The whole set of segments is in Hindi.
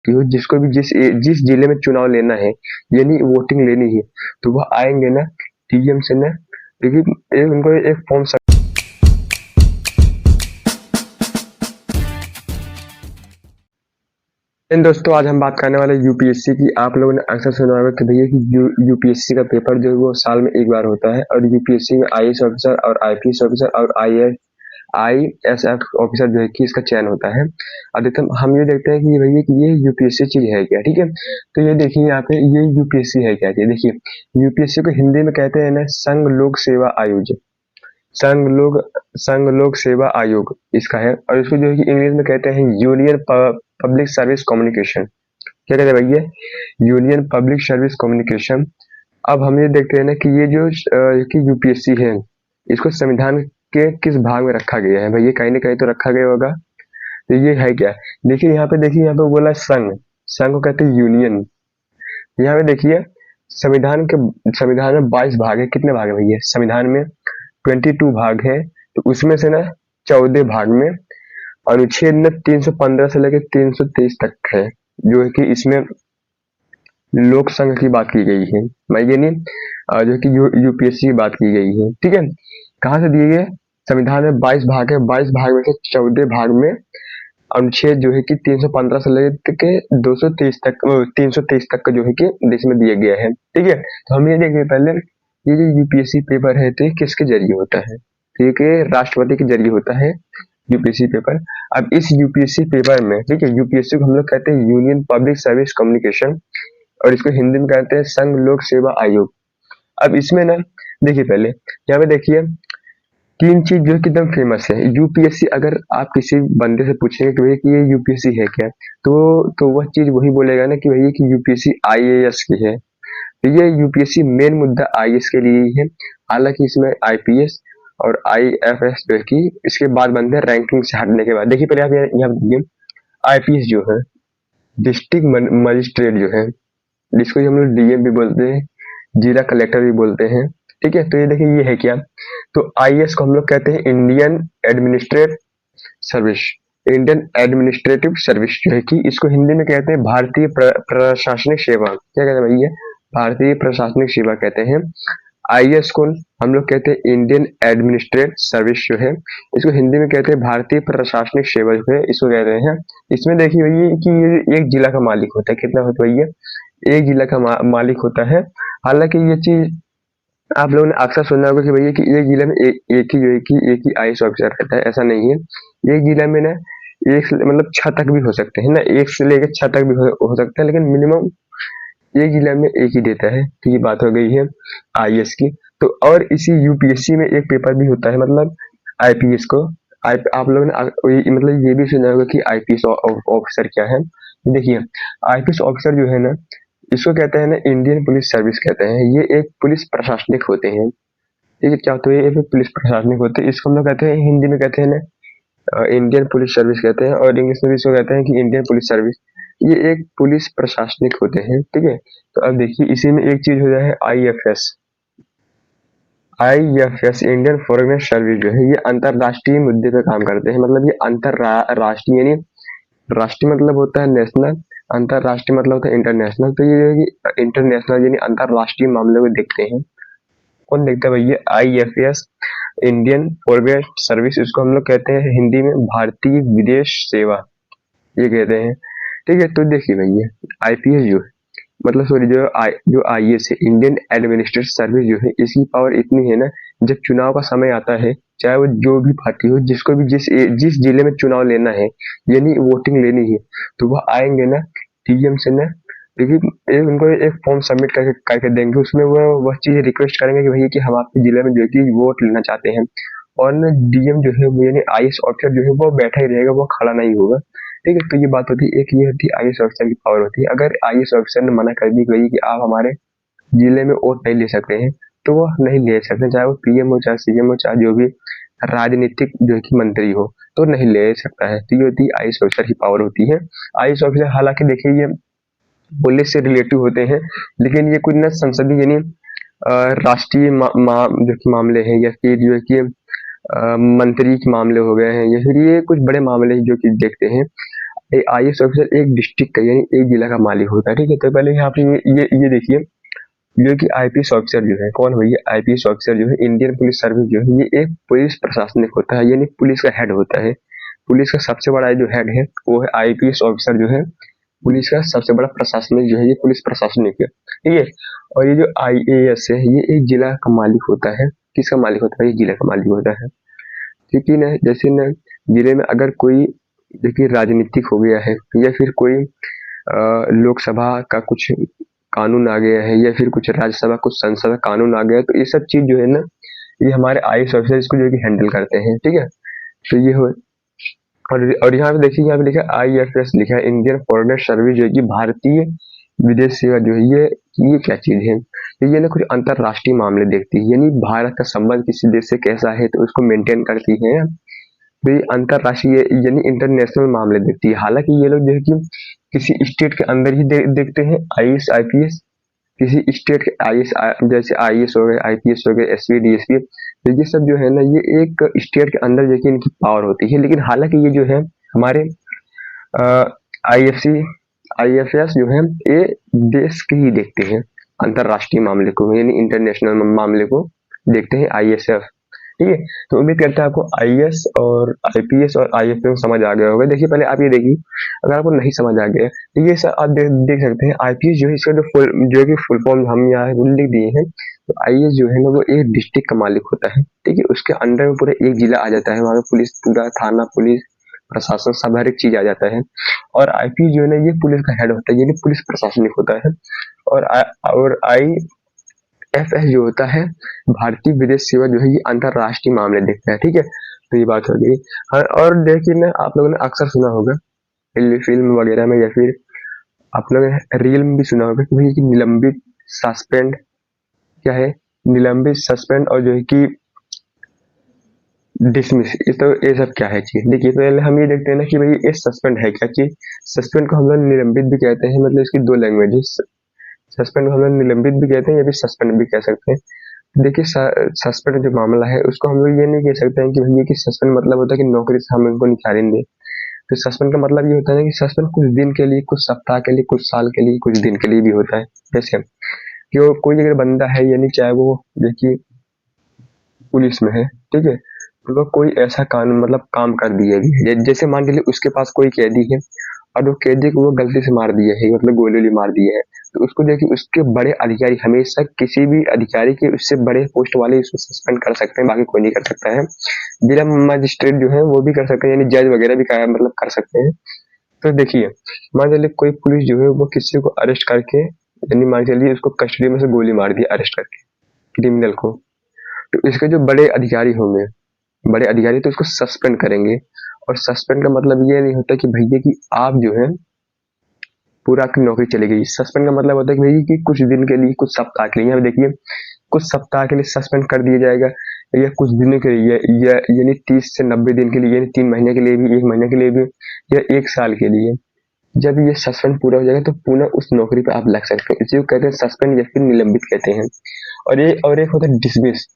कि वो जिसको भी जिस जिले में चुनाव लेना है यानी वोटिंग लेनी है तो वह आएंगे ना डीएम से ना, देखिए उनको एक फॉर्म। दोस्तों आज हम बात करने वाले यूपीएससी की। आप लोगों ने अक्सर सुना होगा कि भैया कि यूपीएससी का पेपर जो है वो साल में एक बार होता है और यूपीएससी में आईएएस ऑफिसर और आईपीएस ऑफिसर और आईएसएफ ऑफिसर जो है कि इसका चयन होता है। अधिकतम हम ये देखते हैं कि भैया कि ये यूपीएससी चीज है क्या, ठीक है। तो ये देखिए यहाँ पे ये यूपीएससी है क्या, देखिए यूपीएससी को हिंदी में कहते हैं ना संघ लोक सेवा आयोग। संघ लोक संघ लोक सेवा आयोग इसका है और इसको जो है कि इंग्लिश में कहते हैं यूनियन पब्लिक सर्विस कम्युनिकेशन। क्या कहते हैं भैया, यूनियन पब्लिक सर्विस कम्युनिकेशन। अब हम ये देखते हैं ना कि ये जो कि यूपीएससी है इसको संविधान के किस भाग में रखा गया है भैया, कहीं ना कहीं तो रखा गया होगा। तो ये है क्या, देखिए यहाँ पे देखिए यहाँ पे बोला संघ, संघ को कहते हैं यूनियन। यहाँ पे देखिए संविधान में 22 भाग है। कितने भाग है भैया, संविधान में 22 भाग है। तो उसमें से ना 14 भाग में अनुच्छेद में 315 से लेकर 323 तक है जो है कि इसमें लोक संघ की बात की गई है। मैं ये नहीं जो कि यूपीएससी की बात की गई है, ठीक है। कहाँ से दिए गए, संविधान में 22 भाग है, 22 भाग में से 14 भाग में अनुच्छेद जो है कि 315 से लेकर के 323 तक का जो है कि देश में दिया गया है, ठीक है। तो हम ये देखें पहले ये जो यूपीएससी पेपर है तो ये किसके जरिए होता है, ठीक है, राष्ट्रपति के जरिए होता है यूपीएससी पेपर। अब इस यूपीएससी पेपर में, ठीक है, यूपीएससी को हम लोग कहते हैं यूनियन पब्लिक सर्विस कम्युनिकेशन और इसको हिंदी में कहते हैं संघ लोक सेवा आयोग। अब इसमें ना देखिए पहले यहाँ पे देखिए तीन चीज जो एकदम फेमस है यूपीएससी। अगर आप किसी बंदे से पूछेंगे कि भैया कि ये यूपीएससी है क्या, तो वह चीज वही बोलेगा ना कि भैया कि यूपीएससी आईएएस की है। तो ये यूपीएससी मेन मुद्दा आईएएस के लिए ही है। हालांकि इसमें आईपीएस और आईएफएस जो है कि इसके बाद बनते हैं रैंकिंग से हटने के बाद। देखिए पहले आप यहाँ देखिए आईपीएस जो है डिस्ट्रिक्ट मजिस्ट्रेट जो है, जिसको हम लोग डीएम भी बोलते हैं, जिला कलेक्टर भी बोलते हैं, ठीक है। तो ये देखिए ये है क्या, तो आईएएस को हम लोग कहते हैं Indian administrative service. Indian administrative service जो है कि इसको हिंदी में कहते हैं भारतीय प्रशासनिक सेवा। क्या कहते हैं भैया, भारतीय प्रशासनिक सेवा कहते हैं। आईएएस को हम लोग कहते हैं इंडियन एडमिनिस्ट्रेटिव सर्विस जो है, इसको हिंदी में कहते हैं भारतीय प्रशासनिक सेवा जो है, इसको कहते हैं। इसमें देखिए भैया कि ये एक जिला का मालिक होता है। कितना होता है भैया, एक जिला का मालिक होता है। हालांकि ये चीज आप लोगों ने अक्सर सुना होगा कि भैया कि एक जिले में एक ही जो है कि एक ही आईएएस ऑफिसर रहता है, ऐसा नहीं है। एक जिले में ना एक से मतलब 6 तक भी हो सकते हैं ना, 1 से लेकर 6 तक भी हो सकता है, लेकिन मिनिमम एक जिले में एक ही देता है। तो ये बात हो गई है आईएएस की। तो और इसी यूपीएससी में एक पेपर भी होता है मतलब आईपीएस को। आप लोगों ने मतलब ये भी सुना होगा कि आईपीएस ऑफिसर क्या है। देखिए आईपीएस ऑफिसर जो है ना इसको कहते हैं ना इंडियन पुलिस सर्विस कहते हैं। ये एक पुलिस प्रशासनिक होते हैं, ठीक है। क्या होते हैं, ये पुलिस प्रशासनिक होते हैं। इसको हम लोग कहते हैं हिंदी में कहते हैं ना इंडियन पुलिस सर्विस कहते हैं और इंग्लिश में भी इसको कहते हैं कि इंडियन पुलिस सर्विस। ये एक पुलिस प्रशासनिक होते हैं, ठीक है। तो अब देखिए इसी में एक चीज हो जाए IFS. IFS Indian foreign service जो है ये अंतरराष्ट्रीय मुद्दे पे काम करते हैं। मतलब ये अंतरराष्ट्रीय यानी राष्ट्रीय मतलब होता है नेशनल, अंतरराष्ट्रीय मतलब होता है इंटरनेशनल। तो ये इंटरनेशनल यानी अंतरराष्ट्रीय मामले को देखते हैं। कौन देखता है भैया, आईएफएस इंडियन फॉरेन सर्विस, इसको हम लोग कहते हैं हिंदी में भारतीय विदेश सेवा, ये कहते हैं, ठीक है। तो देखिए भैया आईपीएस जो है मतलब सॉरी जो आईएएस है इंडियन एडमिनिस्ट्रेटिव सर्विस जो है, इसकी पावर इतनी है ना, जब चुनाव का समय आता है चाहे वो जो भी पार्टी हो, जिसको भी जिस जिले में चुनाव लेना है यानी वोटिंग लेनी है तो वह आएंगे ना डीएम से ना, देखिए उनको एक फॉर्म सबमिट करके देंगे। उसमें वह चीज रिक्वेस्ट करेंगे कि भैया कि हम आपके जिले में जो है कि वोट लेना चाहते हैं। और ना डीएम जो है वो यानी आईएएस ऑफिसर जो है वो बैठा ही रहेगा, वो खड़ा नहीं होगा, ठीक है। तो ये बात होती है, एक ये होती है आईएएस ऑफिसर की पावर होती है। अगर आईएएस ऑफिसर ने मना कर दी कि आप हमारे जिले में वोट नहीं ले सकते हैं तो वो नहीं ले सकते, चाहे वो पीएम हो चाहे सीएम हो चाहे जो भी राजनीतिक जो है कि मंत्री हो, तो नहीं ले सकता है। तो ये होती है आईएएस ऑफिसर की पावर होती है। आईएएस ऑफिसर हालांकि देखिए ये पुलिस से रिलेटिव होते हैं, लेकिन ये कुछ न संसदीय यानी राष्ट्रीय जो कि मामले हैं या फिर जो है कि मंत्री के मामले हो गए हैं या फिर ये कुछ बड़े मामले जो कि देखते हैं। IAS ऑफिसर एक डिस्ट्रिक्ट का यानी एक जिला का मालिक होता है, ठीक है। तो पहले यहाँ पे ये देखिए, जो कि IPS ऑफिसर जो है कौन हुई है, IPS ऑफिसर जो है इंडियन पुलिस सर्विस जो है ये एक पुलिस प्रशासनिक होता है, यानी पुलिस का हेड होता है। पुलिस का सबसे बड़ा जो हेड है वो है IPS ऑफिसर जो है, पुलिस का सबसे बड़ा प्रशासनिक जो है ये पुलिस प्रशासनिक है, ठीक है। और ये जो IAS है ये एक जिला का मालिक होता है। किसका मालिक होता है? ये जिला का मालिक होता है, क्योंकि न जैसे न जिले में अगर कोई देखिए राजनीतिक हो गया है या फिर कोई लोकसभा का कुछ कानून आ गया है या फिर कुछ राज्यसभा कुछ संसद का कानून आ गया है, तो ये सब चीज जो है ना ये हमारे IAS ऑफिसर इसको जो है कि हैंडल करते हैं, ठीक है। तो ये हो, और यहाँ पे देखिए, यहाँ पे लिखा है IFS, लिखा है इंडियन फॉरेन सर्विस, जो है कि भारतीय विदेश सेवा जो है ये क्या चीज है? तो ये ना कुछ अंतरराष्ट्रीय मामले देखती है, यानी भारत का संबंध किसी देश से कैसा है तो उसको मेंटेन करती है। तो ये अंतरराष्ट्रीय यानी इंटरनेशनल मामले देखती है। हालांकि ये लोग जो है कि किसी स्टेट के अंदर ही देखते हैं IAS IPS, किसी स्टेट के IAS जैसे IAS हो गए, IPS हो गए, SP DSP, तो ये सब जो है ना ये एक स्टेट के अंदर जो है कि इनकी पावर होती है। लेकिन हालांकि ये जो है हमारे IFC IFS जो है ये देश के ही देखते हैं, अंतरराष्ट्रीय मामले को यानी इंटरनेशनल मामले को देखते हैं ISF, ठीक है। तो उम्मीद करता है आपको IAS और IPS और IFS समझ आ गया होगा। देखिए पहले आप ये देखिए, अगर आपको नहीं समझ आ गया तो ये सब आप देख सकते हैं। IPS जो है इसका जो है कि फुल फॉर्म हम यहाँ लिख दिए हैं। तो IAS जो है ना वो एक डिस्ट्रिक्ट का मालिक होता है, ठीक है। उसके अंडर में पूरा एक जिला आ जाता है, वहाँ पे पुलिस, पूरा थाना, पुलिस प्रशासन सब हर एक चीज आ जाता है। और IPS जो है ना ये पुलिस का हेड होता है, यानी पुलिस प्रशासनिक होता है। और IFS जो होता है भारतीय विदेश सेवा जो है ये अंतरराष्ट्रीय मामले देखता है, ठीक है। तो ये बात हो गई। और देखिए ना आप लोगों ने अक्सर सुना होगा फिल्म वगैरह में या फिर आप लोगों ने रील में भी सुना होगा कि भाई कि निलंबित, सस्पेंड क्या है, निलंबित, सस्पेंड और जो है कि डिसमिस, तो ये सब क्या है चीज। देखिए पहले हम ये देखते हैं ना कि भाई ये सस्पेंड है क्या चीज। सस्पेंड को हम लोग निलंबित भी कहते हैं, मतलब इसकी दो लैंग्वेज है। सस्पेंड को हम लोग निलंबित भी कहते हैं या फिर सस्पेंड भी कह सकते हैं। देखिए सस्पेंड जो मामला है उसको हम लोग ये नहीं कह सकते हैं कि भैया कि सस्पेंड मतलब होता है कि नौकरी से हम इनको निकालेंगे। तो सस्पेंड का मतलब ये होता है कि सस्पेंड कुछ दिन के लिए, कुछ सप्ताह के लिए, कुछ साल के लिए, कुछ दिन के लिए भी होता है। जैसे कि कोई अगर बंदा है यानी चाहे वो देखिए पुलिस में है, ठीक है, तो वो कोई ऐसा कानून मतलब काम कर दिया भी है, जैसे मान के लिए उसके पास कोई कैदी है और वो कैदी को वो गलती से मार दिया है, मतलब गोली मार दिया है, तो उसको देखिए उसके बड़े अधिकारी हमेशा किसी भी अधिकारी के उससे बड़े पोस्ट वाले उसको सस्पेंड कर सकते हैं, बाकी कोई नहीं कर सकता है। जिला मजिस्ट्रेट जो है वो भी कर सकते हैं, यानी जज वगैरह भी मतलब कर सकते हैं। तो देखिए मान चलिए कोई पुलिस जो है वो किसी को अरेस्ट करके, यानी मान चलिए उसको कस्टडी में से गोली मार दी अरेस्ट करके क्रिमिनल को, तो इसके जो बड़े अधिकारी होंगे, बड़े अधिकारी तो उसको सस्पेंड करेंगे। और सस्पेंड का मतलब ये नहीं होता कि भैया कि आप जो है पूरा आपकी नौकरी चली गई। सस्पेंड का मतलब होता है कि भैया कि कुछ दिन के लिए, कुछ सप्ताह के लिए, यहाँ देखिए कुछ सप्ताह के लिए सस्पेंड कर दिया जाएगा या कुछ दिनों के लिए, या यानी 30 से 90 दिन के लिए, यानी 3 महीने के लिए भी, 1 महीने के लिए भी, या 1 साल के लिए। जब ये सस्पेंड पूरा हो जाएगा तो पुनः उस नौकरी पे आप लग सकते हैं। इसी को कहते हैं सस्पेंड या फिर निलंबित कहते हैं। और एक होता है डिसमिस।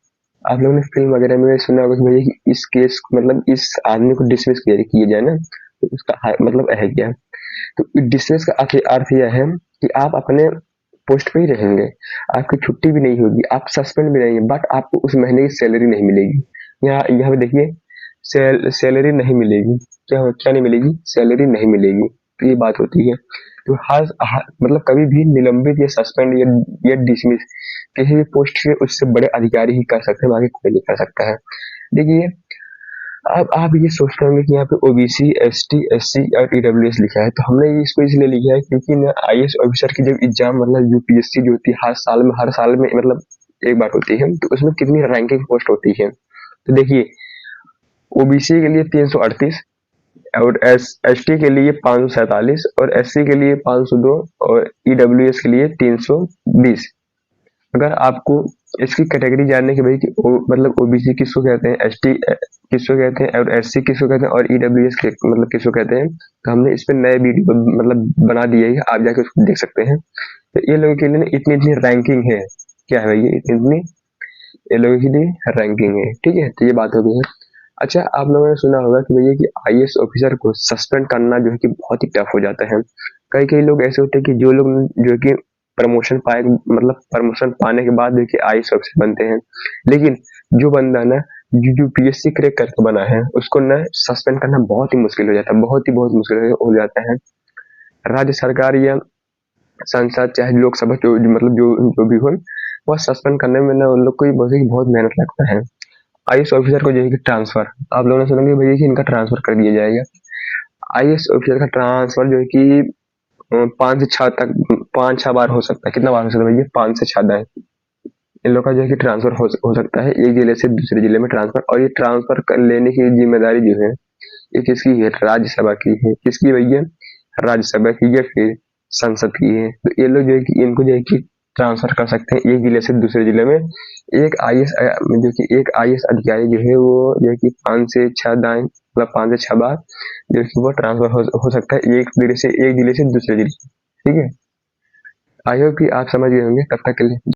आप लोगों ने फिल्म वगैरह में सुना होगा कि भैया कि इस केस को मतलब इस आदमी को डिसमिस किया जाए ना, तो उसका मतलब है क्या। तो डिसमिस का अर्थ यह है कि आप अपने पोस्ट पे ही रहेंगे, आपकी छुट्टी भी नहीं होगी, आप सस्पेंड भी रहेंगे, बट आपको उस महीने की सैलरी नहीं मिलेगी। यहाँ पे देखिए सैलरी नहीं मिलेगी। क्या नहीं मिलेगी? सैलरी नहीं मिलेगी। तो ये बात होती है। तो मतलब कभी भी निलंबित या सस्पेंड या डिसमिस किसी भी पोस्ट के उससे बड़े अधिकारी ही कर सकते हैं, बाकी कोई नहीं कर सकता है। देखिए अब आप ये सोचते होंगे कि यहाँ पे OBC, ST, SC और EWS लिखा है, तो हमने इसको इसलिए लिखा है क्योंकि ना IAS ऑफिसर की जब एग्जाम मतलब UPSC जो होती है हर साल में मतलब एक बार होती है, तो उसमें कितनी रैंकिंग पोस्ट होती है। तो देखिए OBC के लिए 338 और ST के लिए 547 और SC के लिए 502 और EWS के लिए 320। अगर आपको इसकी कैटेगरी जानने की भाई कि मतलब OBC किसको कहते हैं, ST किसको कहते हैं और SC किसको कहते हैं और EWS मतलब किसको कहते हैं, तो हमने इस पे नए वीडियो मतलब बना दिए है, आप जाके उसको देख सकते हैं। तो ये लोगों के लिए इतनी इतनी रैंकिंग है, क्या है भाई ये इतनी इतनी ये लोगों के लिए रैंकिंग है, ठीक है। तो ये बात हो गई है। अच्छा, आप लोगों ने सुना होगा कि भैया कि आईएएस ऑफिसर को सस्पेंड करना जो है कि बहुत ही टफ हो जाता है। कई-कई लोग ऐसे होते हैं कि जो लोग जो है कि प्रमोशन पाए मतलब प्रमोशन पाने के बाद देखिए आईएएस ऑफिसर बनते हैं। लेकिन जो बंदा ना यूपीएससी क्रैक करके बना है, उसको ना सस्पेंड करना बहुत ही मुश्किल हो जाता है, बहुत मुश्किल हो जाता है। राज्य सरकार या संसद चाहे लोकसभा मतलब जो भी हो, वह सस्पेंड करने में ना उन लोग को बहुत मेहनत लगता है। आईएएस ऑफिसर को जो है कि ट्रांसफर, आप लोगों ने सुना कि भैया कि इनका ट्रांसफर कर दिया जाएगा। आईएएस ऑफिसर का ट्रांसफर जो है कि 5 से 6 बार हो सकता है। कितना बार हो सकता है भैया? 5 से 6 बार इन लोग का जो है कि ट्रांसफर हो सकता है, एक जिले से दूसरे जिले में ट्रांसफर। और ये ट्रांसफर कर लेने की जिम्मेदारी जो है ये किसकी है? राज्यसभा की है। किसकी भैया? राज्यसभा की या फिर संसद की है। तो ये लोग जो है कि इनको जो है कि ट्रांसफर कर सकते हैं एक जिले से दूसरे जिले में। एक आईएएस जो कि एक आईएएस अधिकारी जो है वो जो है कि 5 से 6 दाएं मतलब 5 से 6 बार जो है कि वो ट्रांसफर हो सकता है एक जिले से दूसरे जिले। ठीक है, आई होप कि आप समझ गए होंगे। तब तक के लिए